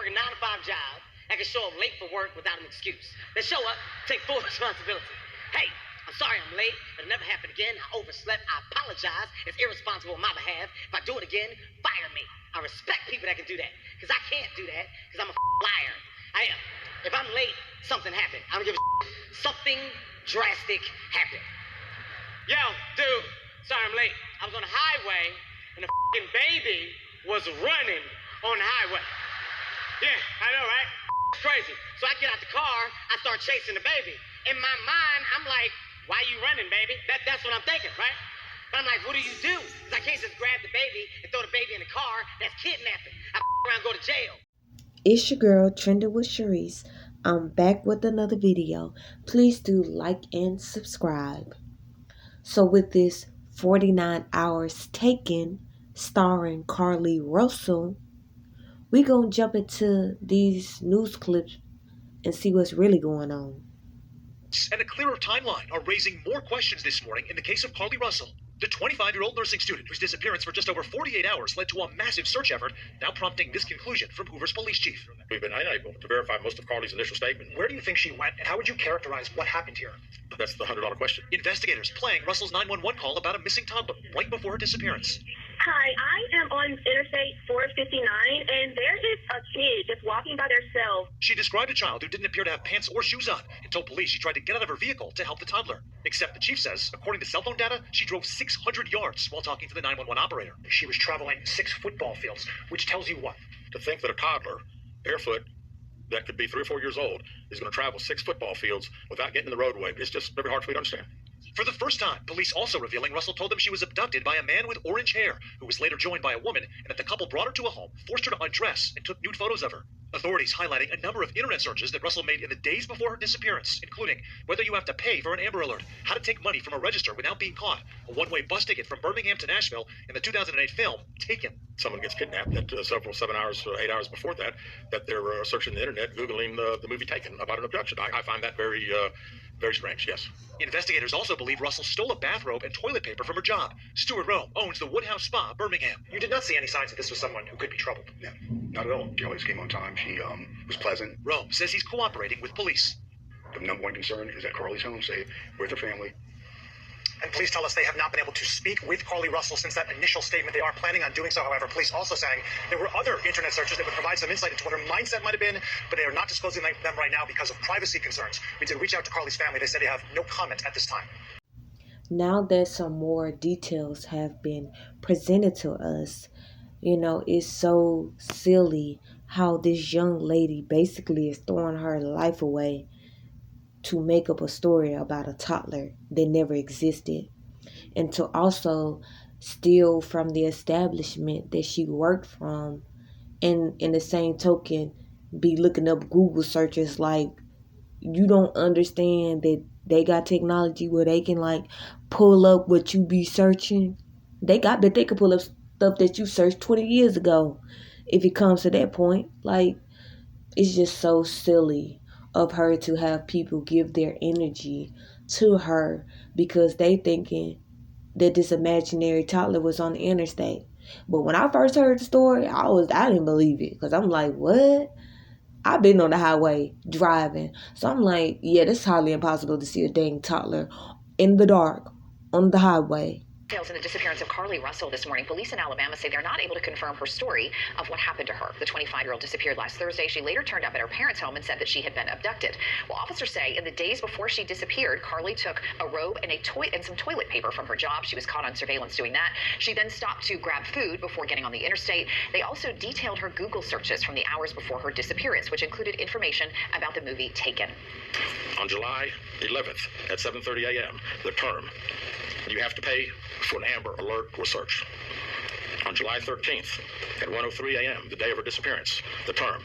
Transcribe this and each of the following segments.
a 9-to-5 job that can show up late for work without an excuse. They show up, take full responsibility. Hey, I'm sorry I'm late. It'll never happen again. I overslept. I apologize. It's irresponsible on my behalf. If I do it again, fire me. I respect people that can do that. Because I can't do that because I'm a liar. I am. If I'm late, something happened. I don't give a something drastic happened. Yo, dude, sorry I'm late. I was on the highway and the baby was running on the highway. Yeah, I know, right? Crazy. So I get out the car, I start chasing the baby. In my mind, I'm like, why you running, baby? That's what I'm thinking, right? But I'm like, what do you do? Because I can't just grab the baby and throw the baby in the car. That's kidnapping. I around go to jail. It's your girl, Trending with Sharice. I'm back with another video. Please do like and subscribe. So with this 49 Hours Taken, starring Carell Russell, we gonna jump into these news clips and see what's really going on. And a clearer timeline are raising more questions this morning in the case of Carell Russell, the 25-year-old nursing student whose disappearance for just over 48 hours led to a massive search effort, now prompting this conclusion from Hoover's police chief. We've been unable to verify most of Carly's initial statement. Where do you think she went, and how would you characterize what happened here? That's the $100 question. Investigators playing Russell's 911 call about a missing toddler right before her disappearance. Hi, I am on Interstate 459, and there is a kid just walking by themselves. She described a child who didn't appear to have pants or shoes on and told police she tried to get out of her vehicle to help the toddler. Except the chief says, according to cell phone data, she drove 600 yards while talking to the 911 operator. She was traveling 6 football fields, which tells you what? To think that a toddler, barefoot, that could be 3 or 4 years old, is going to travel 6 football fields without getting in the roadway, it's just very hard for me to understand. For the first time, police also revealing Russell told them she was abducted by a man with orange hair, who was later joined by a woman, and that the couple brought her to a home, forced her to undress, and took nude photos of her. Authorities highlighting a number of internet searches that Russell made in the days before her disappearance, including whether you have to pay for an Amber Alert, how to take money from a register without being caught, a one-way bus ticket from Birmingham to Nashville, and the 2008 film, Taken. Someone gets kidnapped at 8 hours before that they're searching the internet, Googling the movie Taken about an abduction. I find that very strange, yes. Investigators also believe Russell stole a bathrobe and toilet paper from her job. Stuart Rome owns the Woodhouse Spa, Birmingham. You did not see any signs that this was someone who could be troubled. No, not at all. She always came on time. She was pleasant. Rome says he's cooperating with police. The number one concern is at Carly's home, safe, with her family. And police tell us they have not been able to speak with Carell Russell since that initial statement. They are planning on doing so, however. Police also saying there were other internet searches that would provide some insight into what her mindset might have been, but they are not disclosing them right now because of privacy concerns. We did reach out to Carly's family. They said they have no comment at this time. Now that some more details have been presented to us, it's so silly how this young lady basically is throwing her life away to make up a story about a toddler that never existed, and to also steal from the establishment that she worked from, and in the same token be looking up Google searches. Like, you don't understand that they got technology where they can pull up what you be searching. They can pull up stuff that you searched 20 years ago if it comes to that point. It's just so silly of her to have people give their energy to her because they thinking that this imaginary toddler was on the interstate. But when I first heard the story, I didn't believe it, because I'm like, what? I've been on the highway driving, so I'm like, yeah, it's highly impossible to see a dang toddler in the dark on the highway. Details in the disappearance of Carell Russell this morning. Police in Alabama say they're not able to confirm her story of what happened to her. The 25-year-old disappeared last Thursday. She later turned up at her parents' home and said that she had been abducted. Well, officers say in the days before she disappeared, Carell took a robe and some toilet paper from her job. She was caught on surveillance doing that. She then stopped to grab food before getting on the interstate. They also detailed her Google searches from the hours before her disappearance, which included information about the movie Taken. On July 11th at 7:30 a.m., the term, you have to pay for an Amber Alert was searched. On July 13th at 1:03 a.m., the day of her disappearance, the term,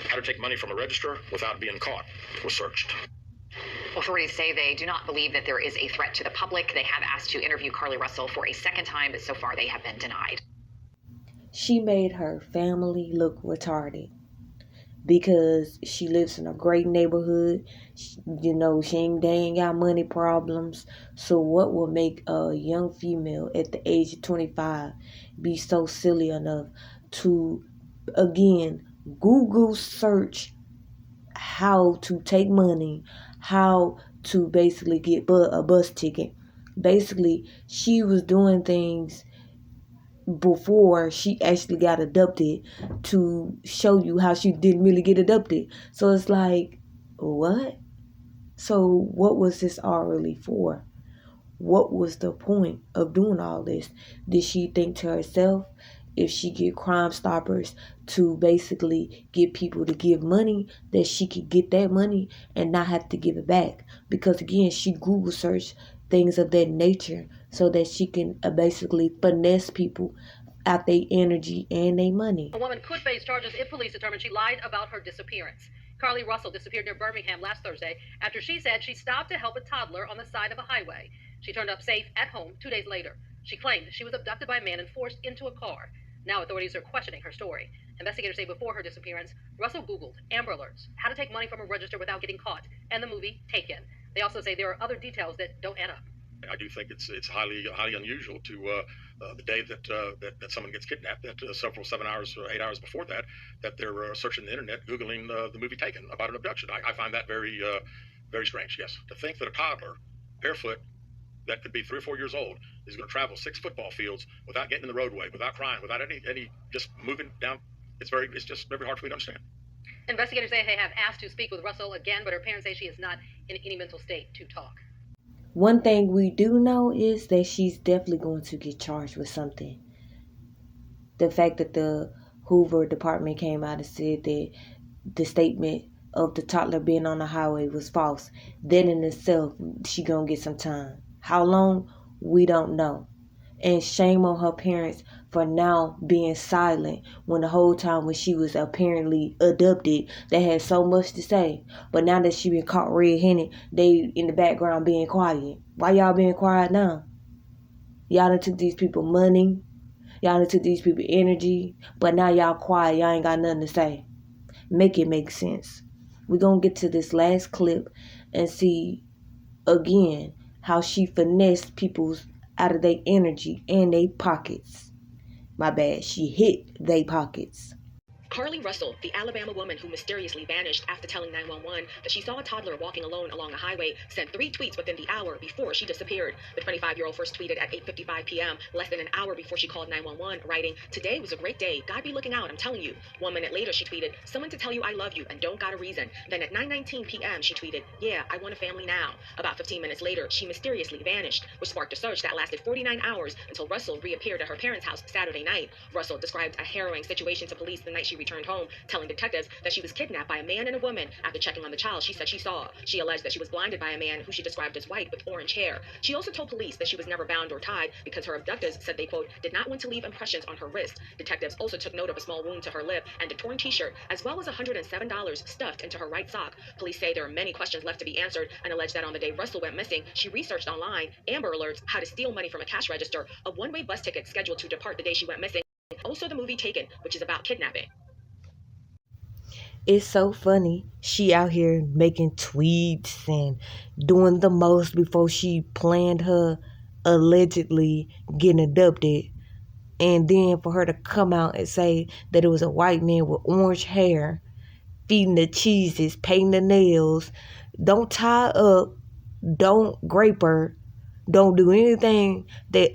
how to take money from a register without being caught was searched. Authorities say they do not believe that there is a threat to the public. They have asked to interview Carell Russell for a second time, but so far they have been denied. She made her family look retarded because she lives in a great neighborhood. They ain't got money problems. So what will make a young female at the age of 25 be so silly enough to, again, Google search how to take money, how to basically get a bus ticket. Basically, she was doing things before she actually got abducted to show you how she didn't really get abducted. So it's like, what? So what was this all really for? What was the point of doing all this? Did she think to herself, if she get Crime Stoppers to basically get people to give money, that she could get that money and not have to give it back? Because again, she Google searched things of that nature so that she can basically finesse people out their energy and their money. A woman could face charges if police determine she lied about her disappearance. Carell Russell disappeared near Birmingham last Thursday after she said she stopped to help a toddler on the side of a highway. She turned up safe at home 2 days later. She claimed she was abducted by a man and forced into a car. Now authorities are questioning her story. Investigators say before her disappearance, Russell Googled Amber Alerts, how to take money from a register without getting caught, and the movie Taken. They also say there are other details that don't add up. I do think it's highly unusual to the day that someone gets kidnapped, that several 7 hours or 8 hours before that they're searching the internet, googling the movie Taken about an abduction. I find that very very strange. Yes, to think that a toddler, barefoot, that could be 3 or 4 years old, is going to travel 6 football fields without getting in the roadway, without crying, without any just moving down. It's just very hard for me to understand. Investigators say they have asked to speak with Russell again, but her parents say she is not in any mental state to talk. One thing we do know is that she's definitely going to get charged with something. The fact that the Hoover department came out and said that the statement of the toddler being on the highway was false, that in itself, she gonna get some time. How long? We don't know. And shame on her parents for now being silent when the whole time when she was apparently abducted, they had so much to say. But now that she been caught red-handed, they in the background being quiet. Why y'all being quiet now? Y'all done took these people money. Y'all done took these people energy. But now y'all quiet. Y'all ain't got nothing to say. Make it make sense. We're going to get to this last clip and see again how she finessed people's out of their energy and their pockets. My bad, she hit their pockets. Carell Russell, the Alabama woman who mysteriously vanished after telling 911 that she saw a toddler walking alone along a highway, sent 3 tweets within the hour before she disappeared. The 25-year-old first tweeted at 8:55 p.m., less than an hour before she called 911, writing, "Today was a great day. God be looking out, I'm telling you." 1 minute later, she tweeted, "Someone to tell you I love you and don't got a reason." Then at 9:19 p.m., she tweeted, "Yeah, I want a family now." About 15 minutes later, she mysteriously vanished, which sparked a search that lasted 49 hours until Russell reappeared at her parents' house Saturday night. Russell described a harrowing situation to police the night she returned home, telling detectives that she was kidnapped by a man and a woman. After checking on the child she said she saw, she alleged that she was blinded by a man who she described as white with orange hair. She also told police that she was never bound or tied because her abductors said they, quote, did not want to leave impressions on her wrist. Detectives also took note of a small wound to her lip and a torn t-shirt, as well as $107 stuffed into her right sock. Police say there are many questions left to be answered and allege that on the day Russell went missing, she researched online Amber Alerts, how to steal money from a cash register, a one-way bus ticket scheduled to depart the day she went missing, also the movie Taken, which is about kidnapping. It's so funny. She out here making tweets and doing the most before she planned her allegedly getting abducted. And then for her to come out and say that it was a white man with orange hair, feeding the cheeses, painting the nails. Don't tie up. Don't grape her. Don't do anything that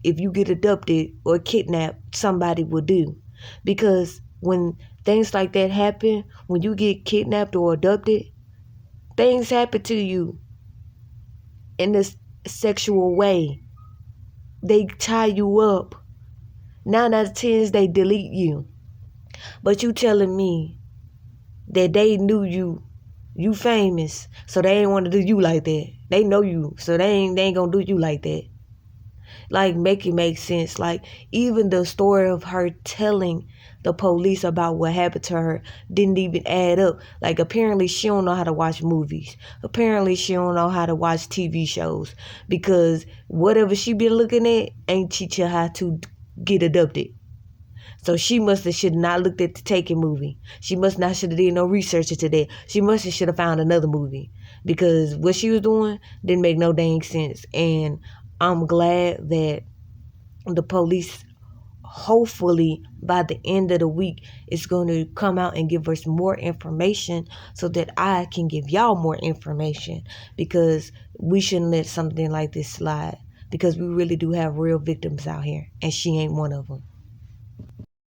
if you get abducted or kidnapped, somebody will do. Because when things like that happen, when you get kidnapped or abducted, things happen to you in this sexual way. They tie you up. 9 out of 10 they delete you. But you telling me that they knew you famous, so they ain't want to do you like that. They know you, so they ain't gonna do you like that. Like, make it make sense. Like, even the story of her telling the police about what happened to her didn't even add up. Like, apparently she don't know how to watch movies. Apparently she don't know how to watch TV shows, because whatever she been looking at ain't teach her how to get abducted. So she must have should not looked at the Taken movie. She must not should have did no research into that. She must have should have found another movie, because what she was doing didn't make no dang sense. And I'm glad that the police hopefully by the end of the week, it's going to come out and give us more information so that I can give y'all more information, because we shouldn't let something like this slide, because we really do have real victims out here, and she ain't one of them.